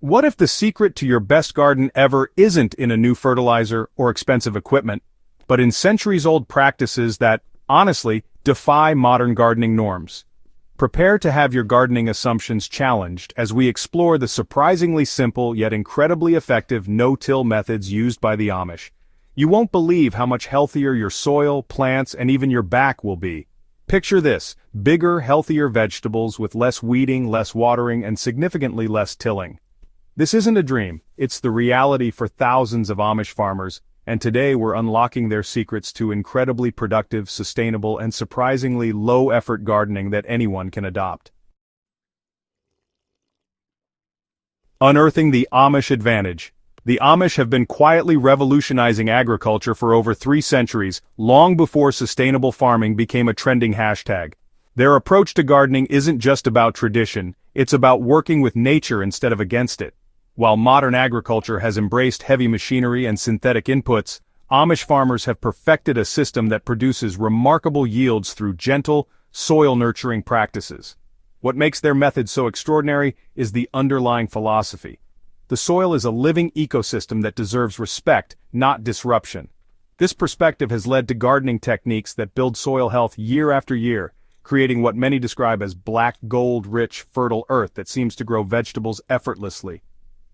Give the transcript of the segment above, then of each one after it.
What if the secret to your best garden ever isn't in a new fertilizer or expensive equipment, but in centuries-old practices that, honestly, defy modern gardening norms? Prepare to have your gardening assumptions challenged as we explore the surprisingly simple yet incredibly effective no-till methods used by the Amish. You won't believe how much healthier your soil, plants, and even your back will be. Picture this: bigger, healthier vegetables with less weeding, less watering, and significantly less tilling. This isn't a dream, it's the reality for thousands of Amish farmers, and today we're unlocking their secrets to incredibly productive, sustainable, and surprisingly low-effort gardening that anyone can adopt. Unearthing the Amish advantage. The Amish have been quietly revolutionizing agriculture for over 3 centuries, long before sustainable farming became a trending hashtag. Their approach to gardening isn't just about tradition, it's about working with nature instead of against it. While modern agriculture has embraced heavy machinery and synthetic inputs, Amish farmers have perfected a system that produces remarkable yields through gentle, soil-nurturing practices. What makes their method so extraordinary is the underlying philosophy. The soil is a living ecosystem that deserves respect, not disruption. This perspective has led to gardening techniques that build soil health year after year, creating what many describe as black gold-rich, fertile earth that seems to grow vegetables effortlessly.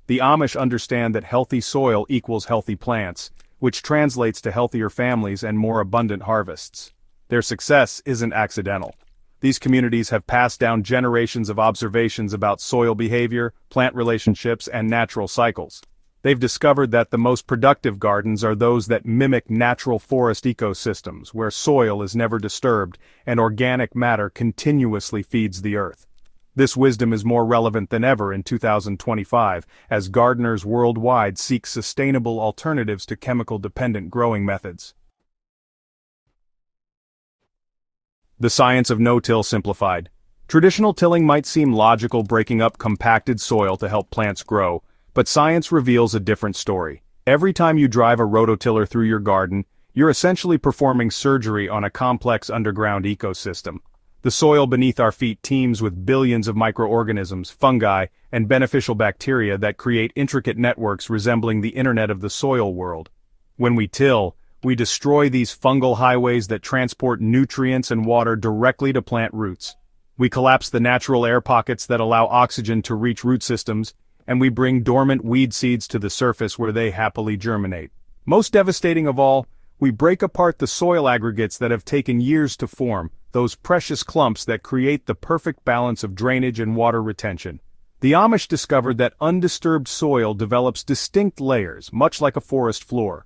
The Amish understand that healthy soil equals healthy plants, which translates to healthier families and more abundant harvests. Their success isn't accidental. These communities have passed down generations of observations about soil behavior, plant relationships, and natural cycles. They've discovered that the most productive gardens are those that mimic natural forest ecosystems, where soil is never disturbed and organic matter continuously feeds the earth. This wisdom is more relevant than ever in 2025, as gardeners worldwide seek sustainable alternatives to chemical-dependent growing methods. The science of no-till simplified. Traditional tilling might seem logical, breaking up compacted soil to help plants grow, but science reveals a different story. Every time you drive a rototiller through your garden, you're essentially performing surgery on a complex underground ecosystem. The soil beneath our feet teems with billions of microorganisms, fungi, and beneficial bacteria that create intricate networks resembling the internet of the soil world. When we till, we destroy these fungal highways that transport nutrients and water directly to plant roots. We collapse the natural air pockets that allow oxygen to reach root systems, and we bring dormant weed seeds to the surface where they happily germinate. Most devastating of all, we break apart the soil aggregates that have taken years to form, those precious clumps that create the perfect balance of drainage and water retention. The Amish discovered that undisturbed soil develops distinct layers, much like a forest floor.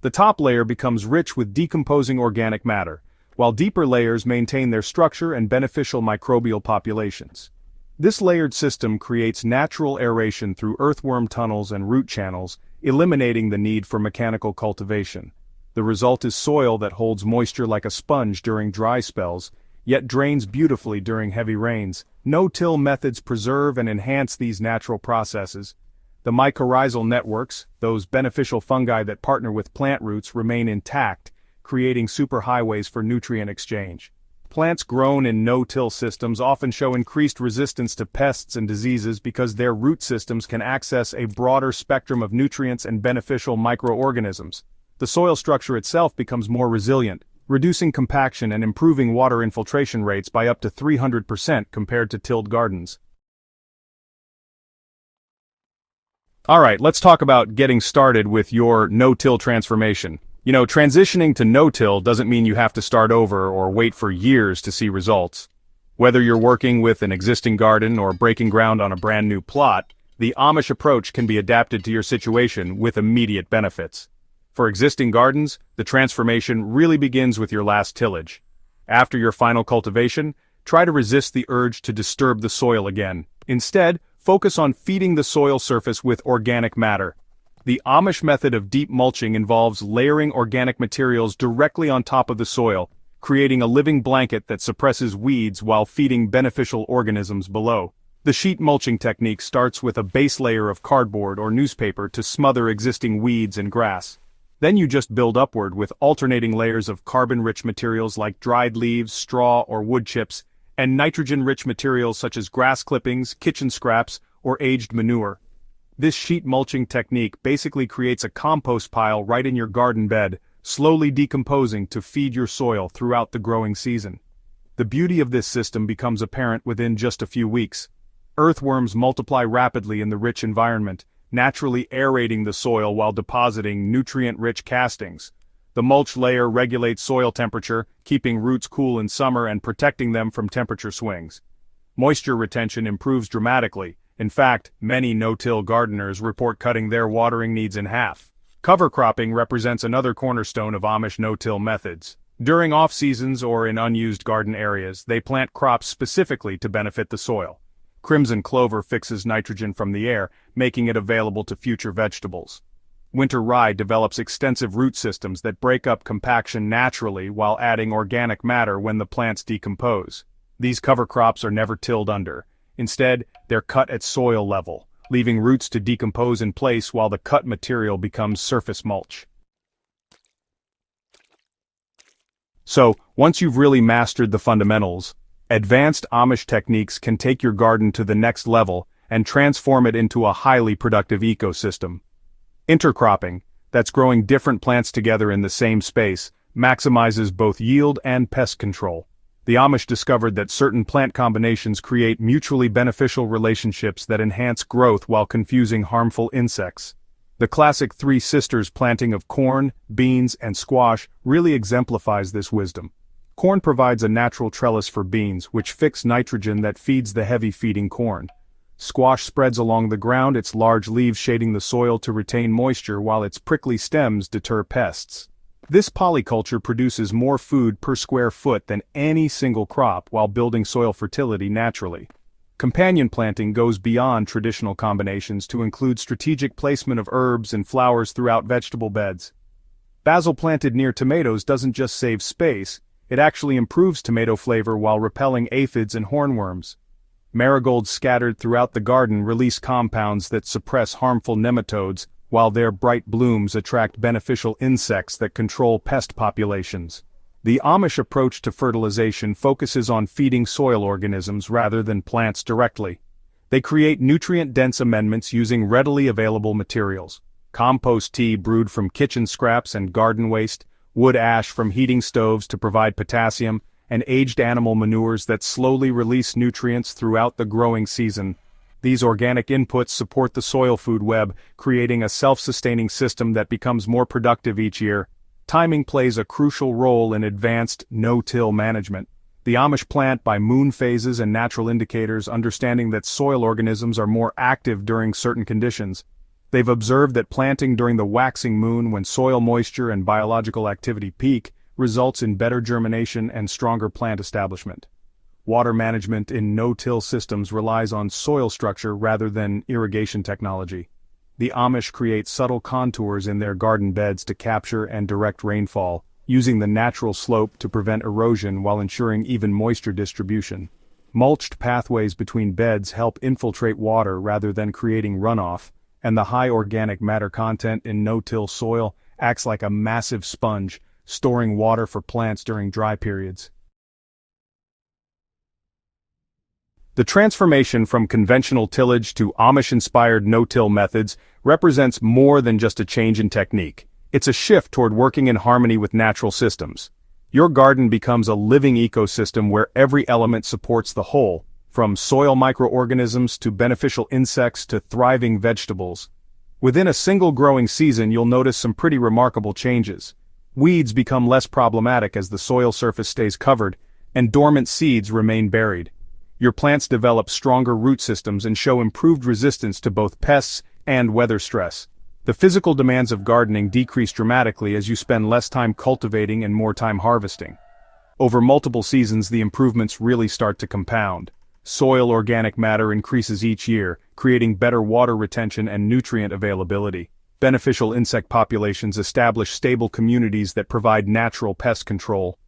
The top layer becomes rich with decomposing organic matter, while deeper layers maintain their structure and beneficial microbial populations. This layered system creates natural aeration through earthworm tunnels and root channels, eliminating the need for mechanical cultivation. The result is soil that holds moisture like a sponge during dry spells, yet drains beautifully during heavy rains. No-till methods preserve and enhance these natural processes. The mycorrhizal networks, those beneficial fungi that partner with plant roots, remain intact, creating superhighways for nutrient exchange. Plants grown in no-till systems often show increased resistance to pests and diseases because their root systems can access a broader spectrum of nutrients and beneficial microorganisms. The soil structure itself becomes more resilient, reducing compaction and improving water infiltration rates by up to 300% compared to tilled gardens. Alright, let's talk about getting started with your no-till transformation. Transitioning to no-till doesn't mean you have to start over or wait for years to see results. Whether you're working with an existing garden or breaking ground on a brand new plot, the Amish approach can be adapted to your situation with immediate benefits. For existing gardens, the transformation really begins with your last tillage. After your final cultivation, try to resist the urge to disturb the soil again. Instead, focus on feeding the soil surface with organic matter. The Amish method of deep mulching involves layering organic materials directly on top of the soil, creating a living blanket that suppresses weeds while feeding beneficial organisms below. The sheet mulching technique starts with a base layer of cardboard or newspaper to smother existing weeds and grass. Then you just build upward with alternating layers of carbon-rich materials like dried leaves, straw, or wood chips, and nitrogen-rich materials such as grass clippings, kitchen scraps, or aged manure. This sheet mulching technique basically creates a compost pile right in your garden bed, slowly decomposing to feed your soil throughout the growing season. The beauty of this system becomes apparent within just a few weeks. Earthworms multiply rapidly in the rich environment, naturally aerating the soil while depositing nutrient-rich castings. The mulch layer regulates soil temperature, keeping roots cool in summer and protecting them from temperature swings. Moisture retention improves dramatically. In fact, many no-till gardeners report cutting their watering needs in half. Cover cropping represents another cornerstone of Amish no-till methods. During off-seasons or in unused garden areas, they plant crops specifically to benefit the soil. Crimson clover fixes nitrogen from the air, making it available to future vegetables. Winter rye develops extensive root systems that break up compaction naturally while adding organic matter when the plants decompose. These cover crops are never tilled under. Instead, they're cut at soil level, leaving roots to decompose in place while the cut material becomes surface mulch. So, once you've really mastered the fundamentals, advanced Amish techniques can take your garden to the next level and transform it into a highly productive ecosystem. Intercropping, that's growing different plants together in the same space, maximizes both yield and pest control. The Amish discovered that certain plant combinations create mutually beneficial relationships that enhance growth while confusing harmful insects. The classic Three Sisters planting of corn, beans, and squash really exemplifies this wisdom. Corn provides a natural trellis for beans, which fix nitrogen that feeds the heavy-feeding corn. Squash spreads along the ground, its large leaves shading the soil to retain moisture while its prickly stems deter pests. This polyculture produces more food per square foot than any single crop while building soil fertility naturally. Companion planting goes beyond traditional combinations to include strategic placement of herbs and flowers throughout vegetable beds. Basil planted near tomatoes doesn't just save space, it actually improves tomato flavor while repelling aphids and hornworms. Marigolds scattered throughout the garden release compounds that suppress harmful nematodes, while their bright blooms attract beneficial insects that control pest populations. The Amish approach to fertilization focuses on feeding soil organisms rather than plants directly. They create nutrient-dense amendments using readily available materials. Compost tea brewed from kitchen scraps and garden waste, wood ash from heating stoves to provide potassium, and aged animal manures that slowly release nutrients throughout the growing season. These organic inputs support the soil food web, creating a self-sustaining system that becomes more productive each year. Timing plays a crucial role in advanced no-till management. The Amish plant by moon phases and natural indicators, understanding that soil organisms are more active during certain conditions. They've observed that planting during the waxing moon, when soil moisture and biological activity peak, results in better germination and stronger plant establishment. Water management in no-till systems relies on soil structure rather than irrigation technology. The Amish create subtle contours in their garden beds to capture and direct rainfall, using the natural slope to prevent erosion while ensuring even moisture distribution. Mulched pathways between beds help infiltrate water rather than creating runoff, and the high organic matter content in no-till soil acts like a massive sponge, storing water for plants during dry periods. The transformation from conventional tillage to Amish-inspired no-till methods represents more than just a change in technique. It's a shift toward working in harmony with natural systems. Your garden becomes a living ecosystem where every element supports the whole, from soil microorganisms to beneficial insects to thriving vegetables. Within a single growing season, you'll notice some pretty remarkable changes. Weeds become less problematic as the soil surface stays covered, and dormant seeds remain buried. Your plants develop stronger root systems and show improved resistance to both pests and weather stress. The physical demands of gardening decrease dramatically as you spend less time cultivating and more time harvesting. Over multiple seasons, the improvements really start to compound. Soil organic matter increases each year, creating better water retention and nutrient availability. Beneficial insect populations establish stable communities that provide natural pest control.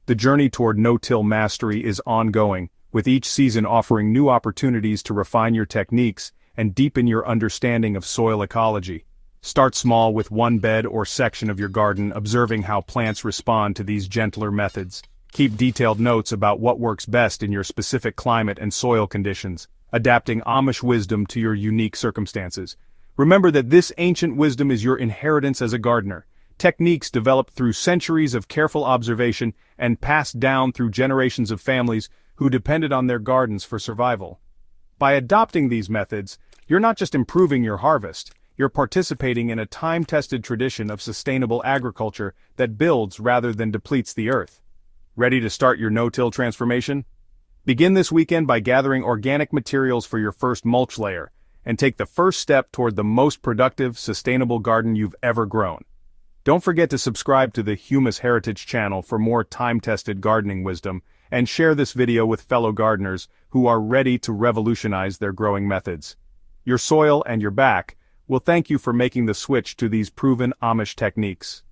The journey toward no-till mastery is ongoing, with each season offering new opportunities to refine your techniques and deepen your understanding of soil ecology. Start small with one bed or section of your garden, observing how plants respond to these gentler methods. Keep detailed notes about what works best in your specific climate and soil conditions, adapting Amish wisdom to your unique circumstances. Remember that this ancient wisdom is your inheritance as a gardener, techniques developed through centuries of careful observation and passed down through generations of families who depended on their gardens for survival. By adopting these methods, you're not just improving your harvest, you're participating in a time-tested tradition of sustainable agriculture that builds rather than depletes the earth. Ready to start your no-till transformation? Begin this weekend by gathering organic materials for your first mulch layer, and take the first step toward the most productive, sustainable garden you've ever grown. Don't forget to subscribe to the Humus Heritage channel for more time-tested gardening wisdom, and share this video with fellow gardeners who are ready to revolutionize their growing methods. Your soil and your back will thank you for making the switch to these proven Amish techniques.